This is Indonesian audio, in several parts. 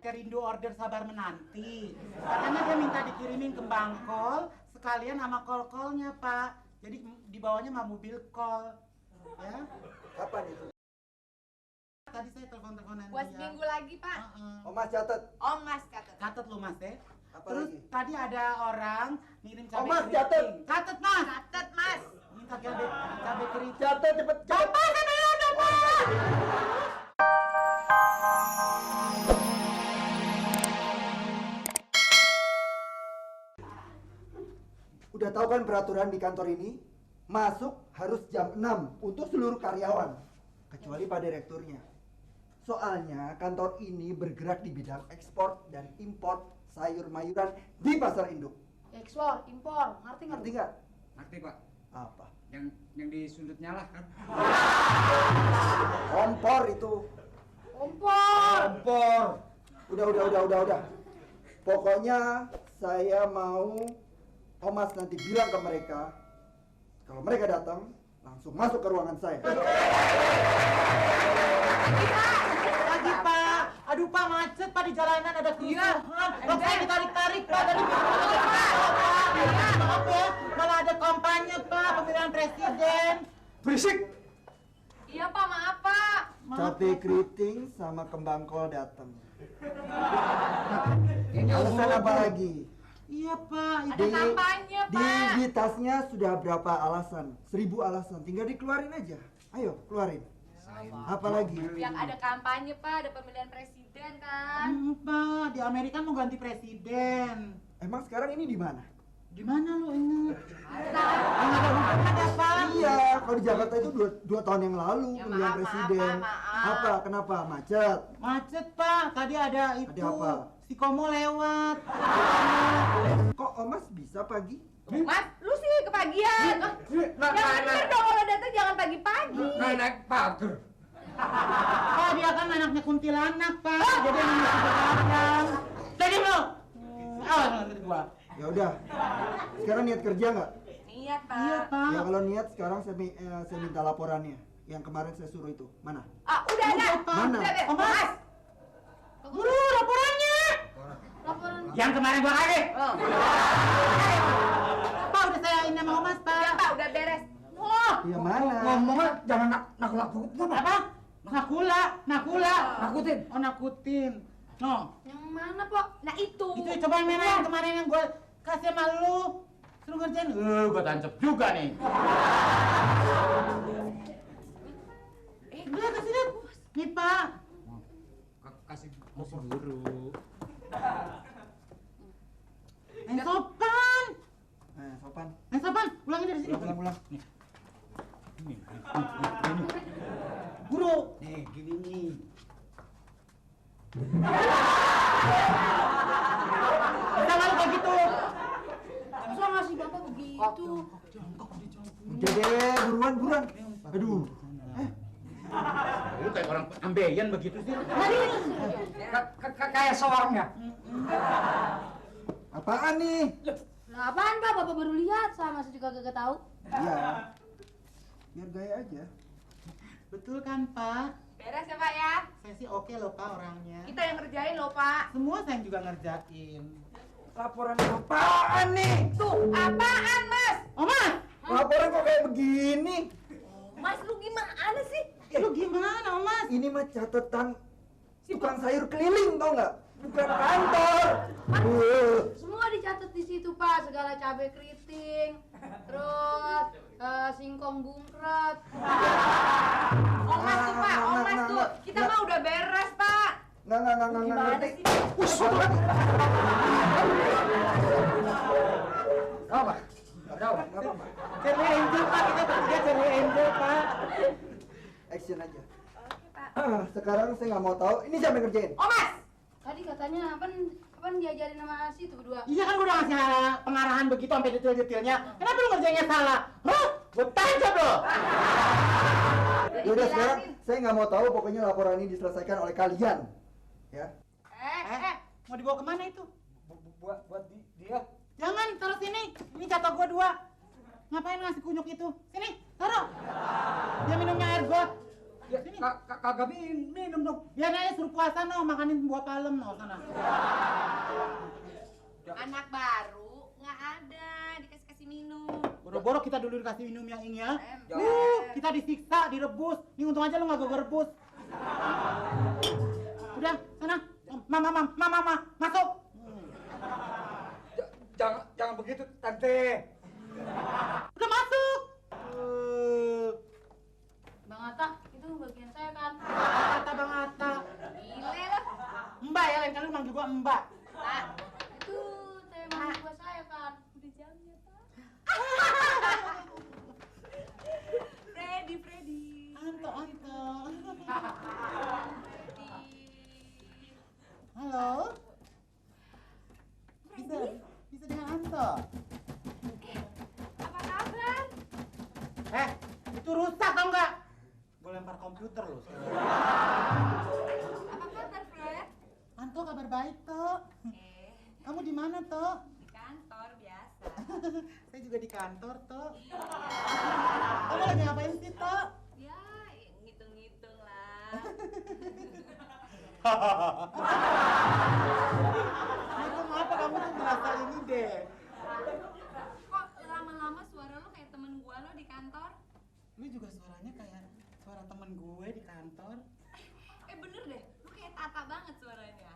Rindu order sabar menanti. Katanya dia minta dikirimin ke Bangkol sekalian sama kol-kolnya, Pak. Jadi dibawanya sama mobil kol. Ya. Kapan itu? Tadi saya telepon-teleponan Buat dia. seminggu lagi, Pak. Mas catat. Mas catat. Catat lu, Mas, ya. Apa Terus lagi? tadi ada orang ngirim cabai Mas, keriting. catat. Catat, Mas. Catat, Mas. Minta cabai keriting. Catat cepet. Cepat, saya belum, Pak. Udah tahu kan peraturan di kantor ini? Masuk harus jam 6 untuk seluruh karyawan, kecuali Pak Direkturnya. Soalnya kantor ini bergerak di bidang ekspor dan impor sayur-mayuran di pasar induk. Ekspor, impor, Ngerti nggak? Ngerti Pak, Apa? yang disundut nyala kan? Kompor itu. Kompor. Kompor. Udah. Pokoknya saya mau Omas nanti bilang ke mereka, kalau mereka datang langsung masuk ke ruangan saya. Lagi, Pak. Aduh, Pak, macet, Pak, di jalanan ada kerusuhan. Bang, saya ditarik-tarik, Pak, dari maaf ya, malah ada kampanye, Pak, pemilihan presiden. Berisik. Iya, Pak, maaf, Pak. Cabai keriting sama kembang kol datang. Ini Alasan apa lagi? Iya, Pak. Ada kampanye, Di Pak. tasnya sudah berapa alasan? 1000 alasan. Tinggal dikeluarin aja. Ayo, keluarin. Apa lagi? Yang ada kampanye, Pak, ada pemilihan presiden kan. Pak, di Amerika mau ganti presiden. Emang sekarang ini di mana? Di mana lu inget? Ada. Yang ada hubungannya, Pak. Iya, kalau di Jakarta itu dua tahun yang lalu Ya, pemilihan maaf, presiden. maaf. Apa? Kenapa? Macet. Macet, Pak. Tadi ada itu. Ada apa? Si Komo lewat. Kok Omas bisa pagi? Mas, lu sih kepagian. Yang bener dong kalau datang jangan pagi-pagi. naik pagar. Pak, dia kan anaknya kuntilanak, Pak. Jadi emang mesti begadang. Jadi lo. Ngerti gua. Ya udah. Sekarang niat kerja nggak? Niat, Pak. Iya, Pak. Ya kalau niat sekarang saya minta laporannya. Yang kemarin saya suruh itu. Mana? Udah ada. Pak. Mana? Udah deh. Oh, Mas. Guru, laporannya. Laporan. Yang kemarin gua kasih. Oh. Pak, udah saya ini sama Mas, Udah, Pak. Pak, udah beres. Wah. Yang mana? Ngomongnya jangan nakut-nakut Apa? Nakula. nakutin. Oh, nakutin. No. Yang mana, Pak? Nah, itu. Itu coba yang mana yang kemarin yang gua kasih sama lu. Suruh ngerjain. Gua tancap juga nih. Udah, kasih lihat. Nih, Pak. Kasih guru. Yang sopan. Sopan. Yang sopan. Ulangin dari sini. Ulang. Nih. Guru. Nih, gini nih. Bisa nggak lu kayak gitu? Masa ngasih Bapak begitu? Udah deh, buruan. Aduh. Lu kayak orang ambeien begitu sih. Kayak seorangnya. Apaan nih? Lah apaan, Pak? Bapak baru lihat, sama masih juga kagak tahu. Iya. Biar gaya aja. Betul kan, Pak? Beres ya, Pak ya? Saya sih oke loh, Pak, orangnya. Kita yang ngerjain loh, Pak. Semua saya juga ngerjain. Laporan apaan nih? Tuh, apaan, Mas? Oh, Mas! Laporan kok kayak begini? Mas, lu gimana sih? Lu gimana, oh, Mas? Ini mah catatan tukang sayur keliling, tau nggak? Bukan kantor. Semua dicatat di situ, Pak. Segala cabai keriting, terus singkong bungkret. Omas tuh, Pak. Omas tuh. Kita mah udah beres, Pak. Nggak Gimana ngerti. sih? Apa? Nggak apa-apa. Cherry Angel, Pak. Kita bertiga Cherry Angel, Pak. Action aja. Oke, Pak. Sekarang saya nggak mau tahu. Ini siapa yang kerjain? Omas! Tadi katanya apa diajarin sama si itu berdua? Iya kan gua udah ngasih pengarahan begitu sampai detail-detailnya. Kenapa lu ngerjainnya salah? Hah? Gua tancap lo. Yaudah sekarang saya nggak mau tahu. Pokoknya laporan ini diselesaikan oleh kalian. Ya. Mau dibawa kemana itu? Buat dia. Jangan, taruh sini. Ini jatah gua 2. Ngapain ngasih kunyuk itu? Sini, taruh. Dia minumnya air got. Ya, kagak minum dong. Biar aja suruh puasa no, makanin buah palem no sana. Anak baru nggak ada dikasih minum. Boro-boro kita dulu dikasih minum yang ini ya. Ember. Kita disiksa, direbus. Ini untung aja lu nggak gue rebus. Udah, sana. Mama, masuk. Jangan begitu, Tante. Udah masuk. Bang Atta, itu bagian saya kan? Kata Bang Atta. Gile lah. Mbak ya, lain kali lu manggil gua Mbak. Pak, Itu tema gua saya kan? udah jamnya Pak. Freddy. Anto. Freddy. Halo. Bisa dengan Anto. Apa kabar? Itu rusak tau nggak? Gue lempar komputer loh. Apa kabar Fred? Anto kabar baik toh. Kamu di mana toh? Di kantor biasa. Saya juga di kantor toh. Kamu lagi ngapain sih toh? Ya, ngitung-ngitung lah. Apa kamu tuh merasa ini deh? Kok lama-lama suara lo kayak temen gua lo di kantor? Lu juga suaranya kayak suara temen gue di kantor. Bener deh, lu kayak Tata banget suaranya.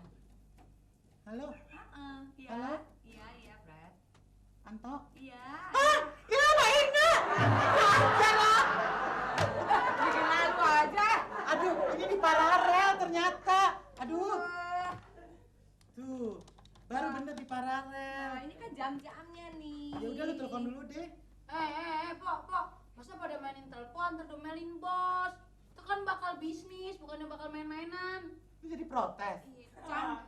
Halo, Iya. Halo? Iya, Fred. Anto. Iya. Ya lain nggak? Bikin lalu aja. Aduh, ini di paralel ternyata. Aduh, tuh baru bener di paralel. Nah, ini kan jam-jamnya nih. Ya udah lu telepon dulu deh. Pok. Masa pada mainin telepon, terdomelin bos? Itu kan bakal bisnis, bukannya bakal main-mainan. Lu jadi protes. Cam,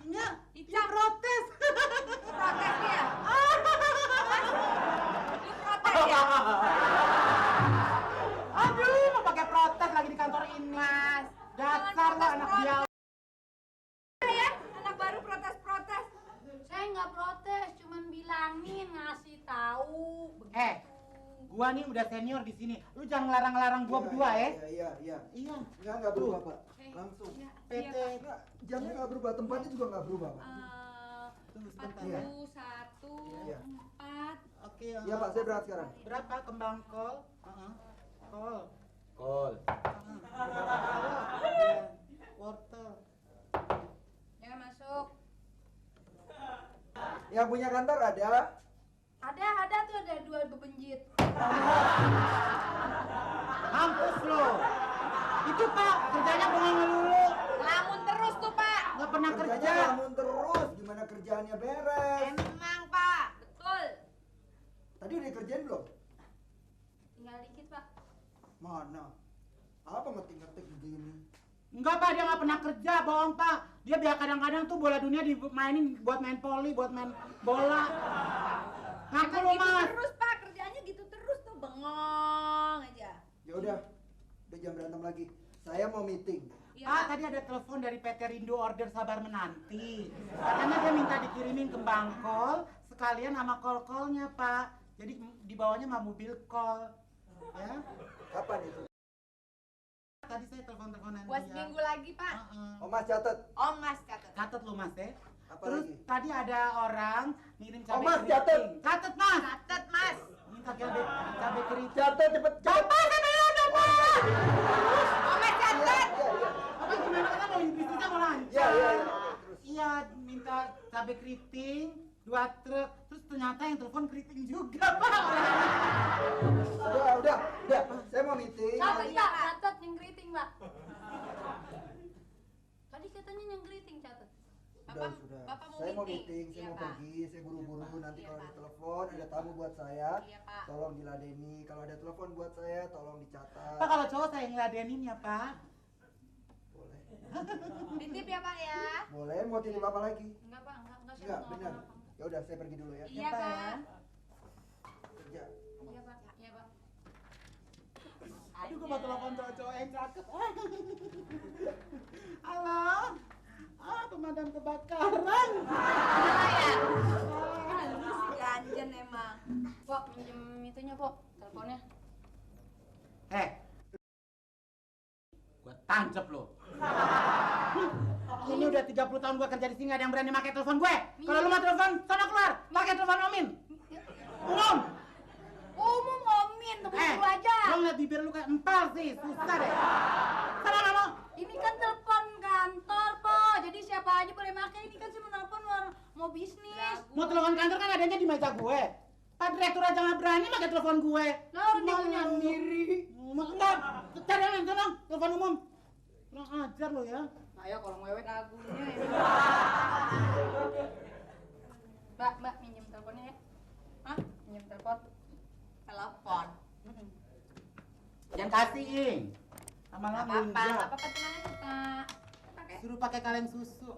Enggak, Icam. protes. protes ya? Lu protes ya? Aduh, mau pakai protes lagi di kantor ini. Mas, Dasar jangan lo anak protes-protes. dia. Ya, anak baru protes-protes. Saya nggak protes, cuman bilangin, ngasih tahu. Begitu. Gua nih udah senior di sini. Lu jangan ngelarang-larang gua berdua ya. Iya. Iya. Enggak berubah, Pak. Langsung. Iya, PT. iya, Enggak, jamnya enggak berubah, tempatnya juga enggak berubah, Pak. Tunggu sebentar. 41, Iya. 4. Oke. Iya, Pak, saya berangkat sekarang. Berapa kembang kol? Kol. Kol. Wortel. Jangan masuk. Yang punya kantor ada. Ada tuh ada 2 bebenjit. Mampus lo. Itu Pak, kerjanya bengong melulu. Ngelamun terus tuh, Pak. Nggak pernah Kerjanya kerja. ngelamun terus, gimana kerjaannya beres? Emang, Pak. Betul. Tadi udah kerjain belum? Tinggal dikit, Pak. Mana? Apa ngetik-ngetik begini? Enggak Pak, dia nggak pernah kerja, bohong Pak. Dia biar kadang-kadang tuh bola dunia dimainin buat main poli, buat main bola. Ngaku Emang lo gitu Mas. terus, Pak. Kerjaannya gitu terus tuh, bengong aja. Ya udah jam berantem lagi. Saya mau meeting. Iya, Pak, tadi ada telepon dari PT Rindu order sabar menanti. Katanya dia minta dikirimin kembang kol sekalian sama kol-kolnya Pak. Jadi dibawanya sama mobil kol. Ya. Kapan itu? Tadi saya telepon-teleponan Buat dia. seminggu lagi, Pak. Oh, Mas catat. Oh, Mas catat. Catat lo Mas ya. Apa Terus lagi? tadi ada orang ngirim cabai Mas, keriting. catat. Catat Mas. Catat, Mas. Minta cabai keriting. Catat cepet. Bapak sampai udah Pak. Oh, Mas catat. Bapak gimana kan mau bisnisnya mau lancar? Iya. Iya, minta cabai keriting 2 truk. Terus ternyata yang telepon keriting juga Pak. Udah. Saya mau meeting. Catat, iya, Pak. Pak. Catat yang keriting, Pak. Tadi katanya yang keriting catat. Sudah. Bapak mau Saya mau meeting? meeting, saya Iya, mau Pak. pergi, saya buru-buru. Nanti Iya, kalau Pak. ada telepon, ada tamu buat saya, Iya, Pak. tolong diladeni. Kalau ada telepon buat saya, tolong dicatat. Pak kalau cowok saya ngeladenin ya Pak. Boleh. Titip ya, Pak ya. Boleh, mau titip apa lagi? Enggak, Pak. Enggak, saya Enggak, nggak benar. apa-apa. Ya udah, saya pergi dulu ya. Iya, Pak. Pak. Kerja. Iya, Pak. Iya, Pak. Aduh, gue mau telepon cowok-cowok yang cakep. Halo. Pemadam kebakaran. Ya. Lu si ganjen emang. Pok, minjem itunya, Pok. Teleponnya. Eh, Gue tancep lo. Ini udah 30 tahun gue kerja di sini, gak ada yang berani pakai telepon gue. Kalau lu mau telepon, sana keluar. Pakai telepon Omin. Umum. Umum Omin, temen dulu aja. Lo ngeliat bibir lu kayak empal sih, susah deh. Sana Mama. Ini kan telepon kantor, Po. Jadi siapa aja boleh pakai. Ini kan cuma telepon mau bisnis. Mau telepon kantor kan adanya di meja gue. Pak Direktur aja gak berani pakai telepon gue. Lah orang dia punya sendiri. Enggak, cari yang lain, sana. Telepon umum. Kurang ajar lo ya. Nah ya kalau mewek Lagunya ini. Mbak, minjem teleponnya ya. Hah? Minjem telepon. Telepon. Jangan kasih. Lama-lama Apa-apa, lunjak. apa-apa tenang aja, Pak. Pakai. Suruh pakai kaleng susu.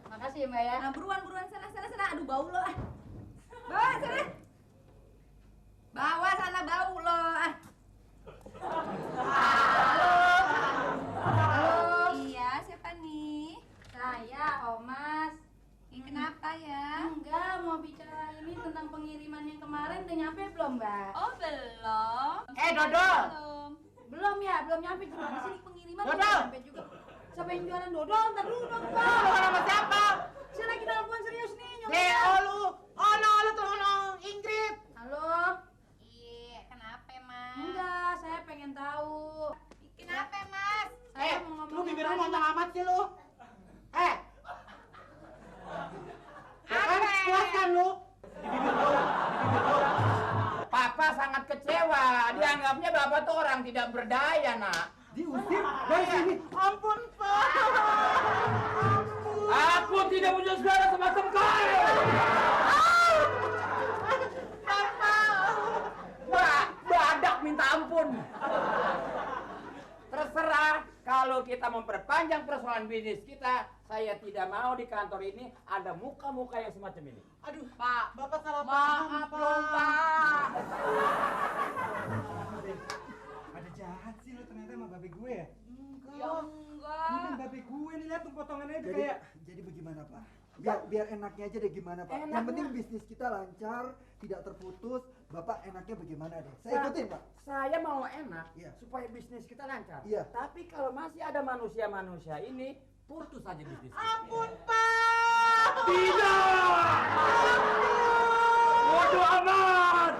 Makasih ya Mbak ya. Nah, buruan sana. Aduh, bau lo ah. Bawa sana. Bawa sana bau lo ah. Halo. Iya, siapa nih? Saya Omas. Ini kenapa ya? Enggak, mau bicara ini tentang pengiriman yang kemarin udah nyampe belum, Mbak? Oh, belum. Dodol. Belum. Belum ya, belum nyampe. Gimana sih pengiriman Dodol. belum nyampe juga? Siapa yang jualan dodol? Ntar dulu dong, Mbak. Lu sama siapa? Saya lagi telepon serius nih, Deo lu. Oh no, lu telepon Ingrid. Halo? Iya, kenapa, Mas? Enggak, saya pengen tahu. Kenapa, Mas? Saya mau ngomong Lu bibir yang lu tadi. montang amat sih lu. Kan puas kan lu? Papa sangat kecewa. Dianggapnya Bapak tuh orang tidak berdaya, Nak. Diusir dari sini. Ampun, Pak. Aku tidak punya saudara semacam kau. Badak minta ampun. Terserah. Kalau kita memperpanjang persoalan bisnis kita, saya tidak mau di kantor ini ada muka-muka yang semacam ini. Aduh, Pak. Bapak salah Maaf dong, Pak. Ada jahat sih lo ternyata sama babe gue ya. Ya Ini kan enggak. babe gue nih, lihat tuh potongannya itu Jadi, kayak jadi bagaimana Pak? Biar enaknya aja deh gimana Pak? Yang Enaknya. penting bisnis kita lancar, tidak terputus. Bapak enaknya bagaimana deh? Saya ikutin Pak. Saya mau enak Iya. supaya bisnis kita lancar. Iya. Tapi kalau masih ada manusia-manusia ini, putus saja bisnis. Ampun, Pak. Tidak! Bodoh amat!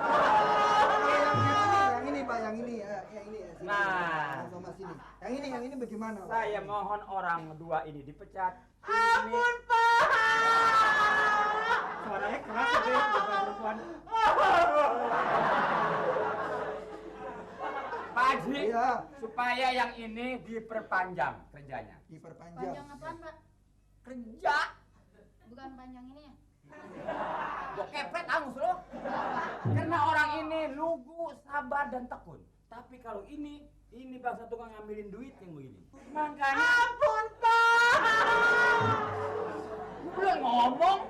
Yang ini Pak, yang ini. Sini. Nah. Sama sini. Yang ini bagaimana Pak? Saya mohon orang dua ini dipecat. Ampun, Pak. suaranya keras gitu ya, bapak perempuan. Pak Haji, Iya. supaya yang ini diperpanjang kerjanya. Diperpanjang. Panjang apaan, Mbak? Kerja? Bukan panjang ini ya? Gua kepret angus lo. Karena orang ini lugu, sabar dan tekun. Tapi kalau ini bangsa tukang ngambilin duit yang begini. Makanya Ampun, Pak. belum ngomong.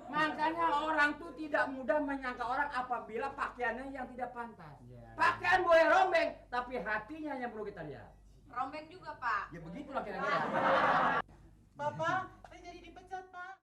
Makanya orang tuh tidak mudah menyangka orang apabila pakaiannya yang tidak pantas. Pakaian boleh rombeng, tapi hatinya yang perlu kita lihat. Rombeng juga, Pak. Ya begitulah kira-kira. Bapak, saya jadi dipecat, Pak.